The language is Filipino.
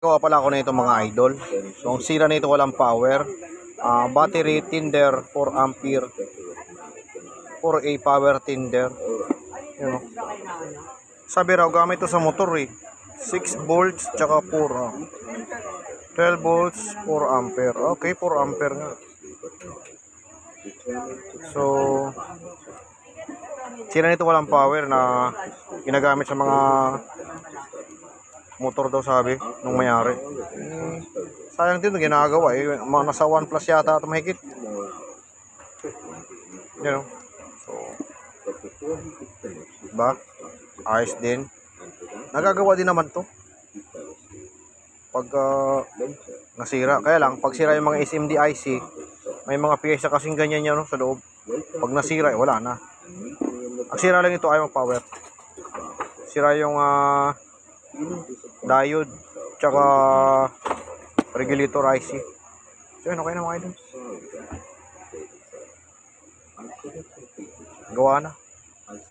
Gawa pala ako nito mga idol. So ang sira nito walang power. Battery tinder 4 ampere. 4A power tinder. Yun, oh. Sabi raw gamit to sa motor eh. 6 volts tsaka 4. 12 volts 4 ampere. Okay, 4 ampere nga. So sira nito walang power na ginagamit sa mga motor daw sabi nung mayari. Sayang din ginagawa eh. Nasa 1 plus yata at mahigit. You know? So, diba? Ayos din. Nagagawa din naman to. Pag nasira. Kaya lang, pag sira yung mga SMD IC, may mga piyesa kasing ganyan yan no, sa loob. Pag nasira, wala na. Ang sira lang ito ay mag-power. Sira yung diode tsaka regulator IC. So yun, okay na mga idol. Gawa na.